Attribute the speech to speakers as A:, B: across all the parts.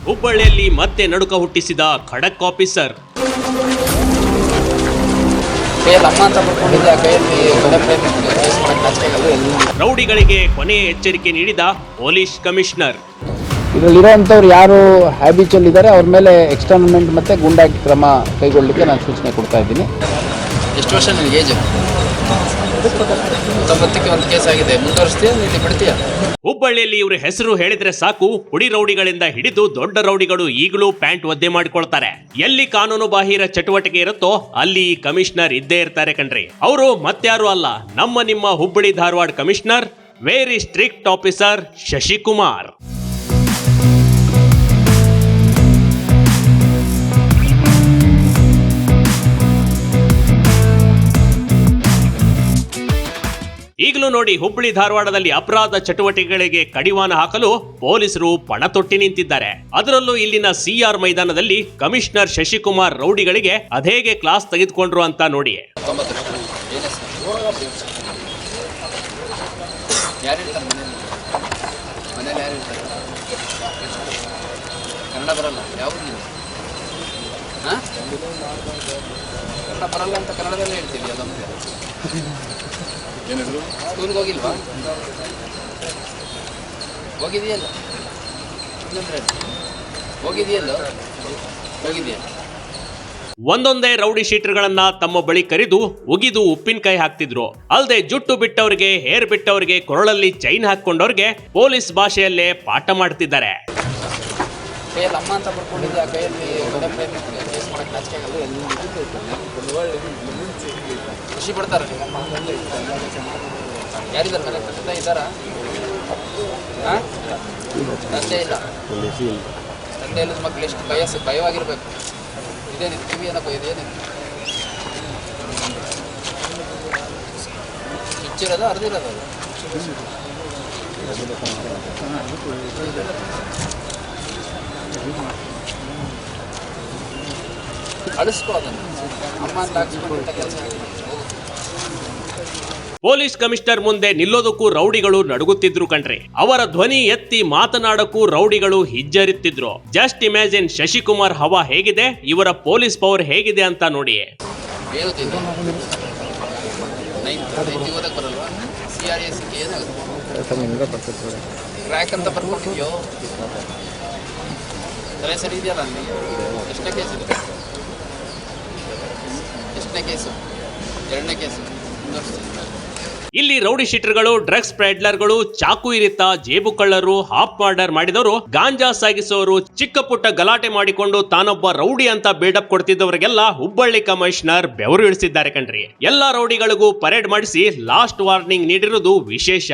A: ಹುಬ್ಬಳ್ಳಿಯಲ್ಲಿ ಮತ್ತೆ ನಡುಕ ಹುಟ್ಟಿಸಿದ ಖಡಕ್ ಆಫೀಸರ್. ರೌಡಿಗಳಿಗೆ ಕೊನೆಯ ಎಚ್ಚರಿಕೆ ನೀಡಿದ ಪೊಲೀಸ್ ಕಮಿಷನರ್.
B: ಇದರಲ್ಲಿರುವಂಥವ್ರು ಯಾರು ಹ್ಯಾಬಿಚುವಲ್ ಇದ್ದಾರೆ ಅವ್ರ ಮೇಲೆ ಎಕ್ಸ್ಟರ್ನಮೆಂಟ್ ಮತ್ತು ಗೂಂಡಾಗಿ ಕ್ರಮ ಕೈಗೊಳ್ಳಲಿಕ್ಕೆ ನಾನು ಸೂಚನೆ ಕೊಡ್ತಾ ಇದ್ದೀನಿ.
C: ಎಷ್ಟು ವರ್ಷ ನಿನಗೆ ಏಜ್? 90ಕ್ಕೆ ಒಂದು ಕೇಸ್ ಆಗಿದೆ. ಮುಂದುವರಿಸ್ತೀಯಾ ಇಲ್ಲಿ ಬಿಡ್ತೀಯಾ?
A: ಹುಬ್ಬಳ್ಳಿಯಲ್ಲಿ ಇವ್ರ ಹೆಸರು ಹೇಳಿದ್ರೆ ಸಾಕು, ಪುಡಿ ರೌಡಿಗಳಿಂದ ಹಿಡಿದು ದೊಡ್ಡ ರೌಡಿಗಳು ಈಗಲೂ ಪ್ಯಾಂಟ್ ಒದ್ದೆ ಮಾಡಿಕೊಳ್ತಾರೆ. ಎಲ್ಲಿ ಕಾನೂನು ಬಾಹಿರ ಚಟುವಟಿಕೆ ಇರುತ್ತೋ ಅಲ್ಲಿ ಕಮಿಷನರ್ ಇದ್ದೇ ಇರ್ತಾರೆ ಕಣ್ರಿ. ಅವರು ಮತ್ಯಾರು ಅಲ್ಲ, ನಿಮ್ಮ Hubballi Dharwad commissioner, very strict officer Shashikumar. ಈಗಲೂ ನೋಡಿ, ಹುಬ್ಬಳ್ಳಿ ಧಾರವಾಡದಲ್ಲಿ ಅಪರಾಧ ಚಟುವಟಿಕೆಗಳಿಗೆ ಕಡಿವಾಣ ಹಾಕಲು ಪೊಲೀಸರು ಪಣ ತೊಟ್ಟಿ ನಿಂತಿದ್ದಾರೆ. ಅದರಲ್ಲೂ ಇಲ್ಲಿನ ಸಿಆರ್ ಮೈದಾನದಲ್ಲಿ ಕಮಿಷನರ್ ಶಶಿಕುಮಾರ್ ರೌಡಿಗಳಿಗೆ ಅದೇಗೆ ಕ್ಲಾಸ್ ತೆಗೆದುಕೊಂಡ್ರು ಅಂತ ನೋಡಿ.
C: ಕನ್ನಡ ಬರಲ್ಲ? ಯಾವ ಕನ್ನಡ ಬರಲ್ಲ ಅಂತ ಕನ್ನಡದಲ್ಲೇ ಹೇಳ್ತೀವಿ. ಅದೊಂದು ಏನಿದ್ರು ಸ್ಕೂಲ್ಗೆ ಹೋಗಿಲ್ವಾ? ಹೋಗಿದೆಯಲ್ಲ? ಹೋಗಿದೆಯಲ್ಲ? ಹೋಗಿದೆಯಾ?
A: ಒಂದೊಂದೇ ರೌಡಿ ಶೀಟರ್ಗಳನ್ನ ತಮ್ಮ ಬಳಿ ಕರೆದು ಉಗಿದು ಉಪ್ಪಿನಕಾಯಿ ಹಾಕ್ತಿದ್ರು. ಅಲ್ಲದೆ ಜುಟ್ಟು ಬಿಟ್ಟವ್ರಿಗೆ, ಹೇರ್ ಬಿಟ್ಟವ್ರಿಗೆ, ಕೊರಳಲ್ಲಿ ಚೈನ್ ಹಾಕೊಂಡವ್ರಿಗೆ ಪೊಲೀಸ್ ಭಾಷೆಯಲ್ಲೇ ಪಾಠ ಮಾಡ್ತಿದ್ದಾರೆ.
C: ಕೈಯಲ್ಲಿ ಅಮ್ಮ ಅಂತ ಬರ್ಕೊಂಡಿದ್ದೆ. ಆ ಕೈಯಲ್ಲಿ ಕೇಸ್ ಮಾಡಕ್ಕೆ ನಾಚಿಕೆ ಆಗಲ್ಲ. ಖುಷಿ ಪಡ್ತಾರೆ. ಯಾರಿದ್ದಾರೆ ಮನೆ? ತಂದೆ ಇದ್ದಾರಾ? ತಂದೆ ಇಲ್ಲ. ತಂದೆ ಇಲ್ಲದ ಮಕ್ಕಳು ಎಷ್ಟು ಭಯವಾಗಿರ್ಬೇಕು. ಇದೇನಿತ್ತು ಕಿವಿ ಏನಪ್ಪ? ಇದೇನಿತ್ತು ಚುಚ್ಚಿರೋದು ಅರ್ದಿರೋದು? ಅಳಿಸ್ಕೋ ಅದನ್ನು. ಅಮ್ಮ ಅಂತ ಹಾಕ್ಸ್ಕೊಂಡ್ಬಿಟ್ಟ ಕೆಲಸ.
A: ಪೊಲೀಸ್ ಕಮಿಷನರ್ ಮುಂದೆ ನಿಲ್ಲೋದಕ್ಕೂ ರೌಡಿಗಳು ನಡುಗುತ್ತಿದ್ರು ಕಣ್ರಿ. ಅವರ ಧ್ವನಿ ಎತ್ತಿ ಮಾತನಾಡಕ್ಕೂ ರೌಡಿಗಳು ಹಿಜ್ಜರಿತ್ತಿದ್ರು. ಜಸ್ಟ್ ಇಮ್ಯಾಜಿನ್ ಶಶಿಕುಮಾರ್ ಹವಾ ಹೇಗಿದೆ, ಇವರ ಪೊಲೀಸ್ ಪವರ್ ಹೇಗಿದೆ ಅಂತ ನೋಡಿ.
C: ಟ್ರ್ಯಾಕ್ ಅಂತ ಬರ್ಕೊಂಡಿದ್ಯೋ? ತಲೆ ಸರಿ ಇದೆಯಲ್ಲ? ಎಷ್ಟನೇ ಕೇಸ್ ಇದೆ? ಎಷ್ಟನೇ ಕೇಸು? 2ನೇ ಕೇಸು.
A: ಇಲ್ಲಿ ರೌಡಿ ಶೀಟರ್ಗಳು, ಡ್ರಗ್ಸ್ ಪೆಡ್ಲರ್ಗಳು, ಚಾಕು ಇರಿತ, ಜೇಬು ಕಳ್ಳರು, ಹಾಫ್ ಮರ್ಡರ್ ಮಾಡಿದವರು, ಗಾಂಜಾ ಸಾಗಿಸೋರು, ಚಿಕ್ಕ ಪುಟ್ಟ ಗಲಾಟೆ ಮಾಡಿಕೊಂಡು ತಾನೊಬ್ಬ ರೌಡಿ ಅಂತ ಬಿಲ್ಡಪ್ ಕೊಡ್ತಿದ್ದವರಿಗೆಲ್ಲ ಹುಬ್ಬಳ್ಳಿ ಕಮಿಷನರ್ ಬೆವರು ಇಳಿಸಿದ್ದಾರೆ ಕಣ್ರಿ. ಎಲ್ಲಾ ರೌಡಿಗಳಿಗೂ ಪರೇಡ್ ಮಾಡಿಸಿ ಲಾಸ್ಟ್ ವಾರ್ನಿಂಗ್ ನೀಡಿರುವುದು ವಿಶೇಷ.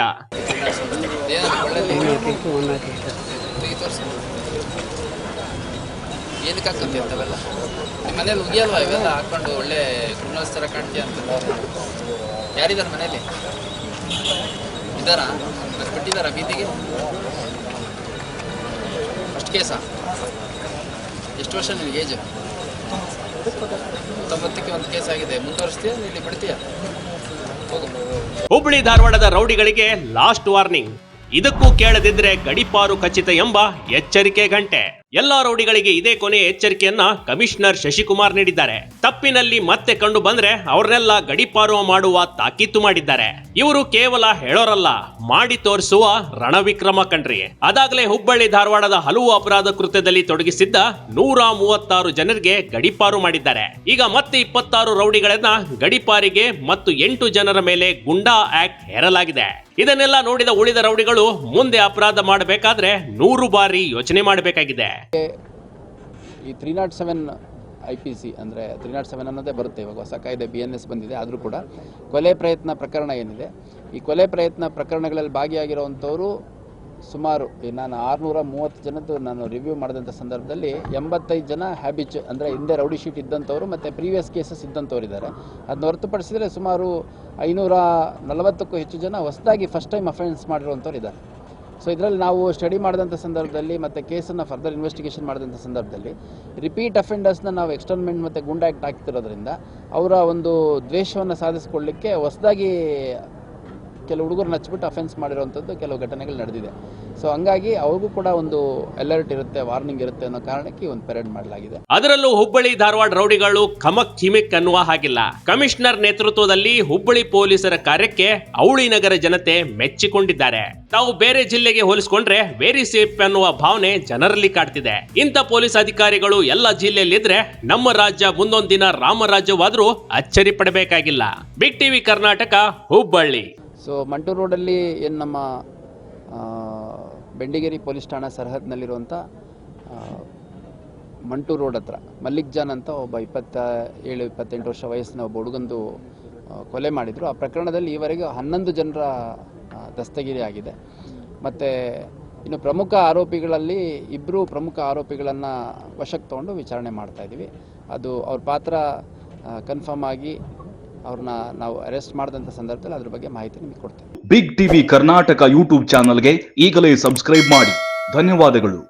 C: ಏನಕ್ಕೆ ಹಾಕಂತ ಅಂತವೆಲ್ಲ? ನಿಮ್ಮ ಮನೇಲಿ ಉಗಿಯಲ್ವಾ ಇವೆಲ್ಲ ಹಾಕೊಂಡು? ಒಳ್ಳೆ ಕ್ರಿಮಿನಲ್ಸ್ ಥರ ಕಾಣ್ತೀಯ ಅಂತ. ಯಾರಿದ್ದಾರೆ ಮನೇಲಿ? ಇದ್ದಾರಾ? ಬಿಟ್ಟಿದ್ದಾರಾ ಬೀದಿಗೆ? ಫಸ್ಟ್ ಕೇಸಾ? ಎಷ್ಟು ವರ್ಷ ನಿನಗೆ ಏಜ್? 90ಕ್ಕೆ ಒಂದು ಕೇಸ್ ಆಗಿದೆ. ಮುಂದುವರಿಸ್ತೀಯಾ ಇಲ್ಲಿ ಬಿಡ್ತೀಯಾ? ಹೋಗು.
A: ಹುಬ್ಬಳ್ಳಿ ಧಾರವಾಡದ ರೌಡಿಗಳಿಗೆ ಲಾಸ್ಟ್ ವಾರ್ನಿಂಗ್. ಇದಕ್ಕೂ ಕೇಳದಿದ್ರೆ ಗಡಿಪಾರು ಖಚಿತ ಎಂಬ ಎಚ್ಚರಿಕೆ ಗಂಟೆ. ಎಲ್ಲಾ ರೌಡಿಗಳಿಗೆ ಇದೇ ಕೊನೆಯ ಎಚ್ಚರಿಕೆಯನ್ನ ಕಮಿಷನರ್ ಶಶಿಕುಮಾರ್ ನೀಡಿದ್ದಾರೆ. ತಪ್ಪಿನಲ್ಲಿ ಮತ್ತೆ ಕಂಡು ಬಂದ್ರೆ ಅವ್ರನ್ನೆಲ್ಲ ಗಡಿಪಾರು ಮಾಡುವ ತಾಕೀತು ಮಾಡಿದ್ದಾರೆ. ಇವರು ಕೇವಲ ಹೇಳೋರಲ್ಲ, ಮಾಡಿ ತೋರಿಸುವ ರಣವಿಕ್ರಮ ಕಣ್ರಿ. ಅದಾಗಲೇ ಹುಬ್ಬಳ್ಳಿ ಧಾರವಾಡದ ಹಲವು ಅಪರಾಧ ಕೃತ್ಯದಲ್ಲಿ ತೊಡಗಿಸಿದ್ದ 136 ಜನರಿಗೆ ಗಡಿಪಾರು ಮಾಡಿದ್ದಾರೆ. ಈಗ ಮತ್ತೆ 26 ರೌಡಿಗಳನ್ನ ಗಡಿಪಾರಿಗೆ ಮತ್ತು 8 ಜನರ ಮೇಲೆ ಗುಂಡಾ ಆಕ್ಟ್ ಹೇರಲಾಗಿದೆ. ಇದನ್ನೆಲ್ಲ ನೋಡಿದ ಉಳಿದ ರೌಡಿಗಳು ಮುಂದೆ ಅಪರಾಧ ಮಾಡಬೇಕಾದ್ರೆ 100 ಬಾರಿ ಯೋಚನೆ ಮಾಡಬೇಕಾಗಿದೆ.
B: ಈ 307 IPC ಅಂದರೆ 307 ಅನ್ನೋದೇ ಬರುತ್ತೆ. ಇವಾಗ ಹೊಸ ಕಾಯ್ದೆ BNS ಬಂದಿದೆ. ಆದರೂ ಕೂಡ ಕೊಲೆ ಪ್ರಯತ್ನ ಪ್ರಕರಣ ಏನಿದೆ, ಈ ಕೊಲೆ ಪ್ರಯತ್ನ ಪ್ರಕರಣಗಳಲ್ಲಿ ಭಾಗಿಯಾಗಿರುವಂಥವರು ಸುಮಾರು ನಾನು 630 ಜನದ್ದು ನಾನು ರಿವ್ಯೂ ಮಾಡಿದಂಥ ಸಂದರ್ಭದಲ್ಲಿ 85 ಜನ ಅಂದರೆ ಹಿಂದೆ ರೌಡಿ ಶೀಟ್ ಇದ್ದಂಥವ್ರು ಮತ್ತು ಪ್ರೀವಿಯಸ್ ಕೇಸಸ್ ಇದ್ದಂಥವ್ರು ಇದ್ದಾರೆ. ಅದನ್ನ ಹೊರತುಪಡಿಸಿದರೆ ಸುಮಾರು 540ಕ್ಕೂ ಹೆಚ್ಚು ಜನ ಹೊಸದಾಗಿ ಫಸ್ಟ್ ಟೈಮ್ ಅಫೆನ್ಸ್ ಮಾಡಿರುವಂಥವ್ರು ಇದ್ದಾರೆ. ಸೊ ಇದರಲ್ಲಿ ನಾವು ಸ್ಟಡಿ ಮಾಡಿದಂಥ ಸಂದರ್ಭದಲ್ಲಿ ಮತ್ತು ಕೇಸನ್ನು ಫರ್ದರ್ ಇನ್ವೆಸ್ಟಿಗೇಷನ್ ಮಾಡಿದಂಥ ಸಂದರ್ಭದಲ್ಲಿ ರಿಪೀಟ್ ಅಫೆಂಡರ್ಸ್ನ ನಾವು ಎಕ್ಸ್ಟರ್ನ್ಮೆಂಟ್ ಮತ್ತು ಗೂಂಡಾ ಆ್ಯಕ್ಟ್ ಹಾಕ್ತಿರೋದ್ರಿಂದ ಅವರ ಒಂದು ದ್ವೇಷವನ್ನು ಸಾಧಿಸಿಕೊಳ್ಳಲಿಕ್ಕೆ ಹೊಸದಾಗಿ ಕೆಲವು ಹುಡುಗರು ನಚ್ಚಿಬಿಟ್ಟು ಅಫೆನ್ಸ್ ಮಾಡಿರುವಂಥದ್ದು ಕೆಲವು ಘಟನೆಗಳು ನಡೆದಿದೆ. ಸೊ ಹಂಗಾಗಿ ಅವ್ರಿಗೂ ಕೂಡ ಒಂದು ಅಲರ್ಟ್ ಇರುತ್ತೆ, ವಾರ್ನಿಂಗ್ ಇರುತ್ತೆ ಅನ್ನೋ ಕಾರಣಕ್ಕೆ ಈ ಒಂದು ಪೆರೇಡ್ ಮಾಡಲಾಗಿದೆ.
A: ಅದರಲ್ಲೂ ಹುಬ್ಬಳ್ಳಿ ಧಾರವಾಡ ರೌಡಿಗಳು ಖಮಕ್ ಕಿಮಿಕ್ ಅನ್ನುವ ಹಾಗಿಲ್ಲ. ಕಮಿಷನರ್ ನೇತೃತ್ವದಲ್ಲಿ ಹುಬ್ಬಳ್ಳಿ ಪೊಲೀಸರ ಕಾರ್ಯಕ್ಕೆ ಅವಳಿ ನಗರ ಜನತೆ ಮೆಚ್ಚಿಕೊಂಡಿದ್ದಾರೆ. ತಾವು ಬೇರೆ ಜಿಲ್ಲೆಗೆ ಹೋಲಿಸಿಕೊಂಡ್ರೆ ವೆರಿ ಸೇಫ್ ಅನ್ನುವ ಭಾವನೆ ಜನರಲ್ಲಿ ಕಾಡ್ತಿದೆ. ಇಂಥ ಪೊಲೀಸ್ ಅಧಿಕಾರಿಗಳು ಎಲ್ಲ ಜಿಲ್ಲೆಯಲ್ಲಿದ್ರೆ ನಮ್ಮ ರಾಜ್ಯ ಮುಂದೊಂದು ದಿನ ರಾಮರಾಜ್ಯವಾದ್ರೂ ಅಚ್ಚರಿ ಪಡಬೇಕಾಗಿಲ್ಲ. Big TV Karnataka, Hubballi.
B: So Mantur ರೋಡಲ್ಲಿ ಏನು ನಮ್ಮ ಬೆಂಡಿಗೇರಿ ಪೊಲೀಸ್ ಠಾಣಾ ಸರಹದ್ನಲ್ಲಿರುವಂಥ ಮಂಟೂರು ರೋಡ್ ಹತ್ರ ಮಲ್ಲಿಕ್ ಜಾನ್ ಅಂತ ಒಬ್ಬ 27-28 ವರ್ಷ ವಯಸ್ಸಿನ ಒಬ್ಬ ಹುಡುಗಂದು ಕೊಲೆ ಮಾಡಿದರು. ಆ ಪ್ರಕರಣದಲ್ಲಿ ಈವರೆಗೆ 11 ಜನರ ದಸ್ತಗಿರಿ ಆಗಿದೆ. ಮತ್ತು ಇನ್ನು ಪ್ರಮುಖ ಆರೋಪಿಗಳಲ್ಲಿ 2 ಪ್ರಮುಖ ಆರೋಪಿಗಳನ್ನು ವಶಕ್ಕೆ ತೊಗೊಂಡು ವಿಚಾರಣೆ ಮಾಡ್ತಾ ಇದ್ದೀವಿ. ಅದು ಅವ್ರ ಪಾತ್ರ ಕನ್ಫರ್ಮ್ ಆಗಿ ಅವ್ರನ್ನ ನಾವು ಅರೆಸ್ಟ್ ಮಾಡಿದಂಥ ಸಂದರ್ಭದಲ್ಲಿ ಅದ್ರ ಬಗ್ಗೆ ಮಾಹಿತಿ ನಿಮಗೆ ಕೊಡ್ತೇವೆ.
D: ಬಿಗ್ ಟಿವಿ ಕರ್ನಾಟಕ ಯೂಟ್ಯೂಬ್ ಚಾನಲ್ಗೆ ಈಗಲೇ ಸಬ್ಸ್ಕ್ರೈಬ್ ಮಾಡಿ. ಧನ್ಯವಾದಗಳು.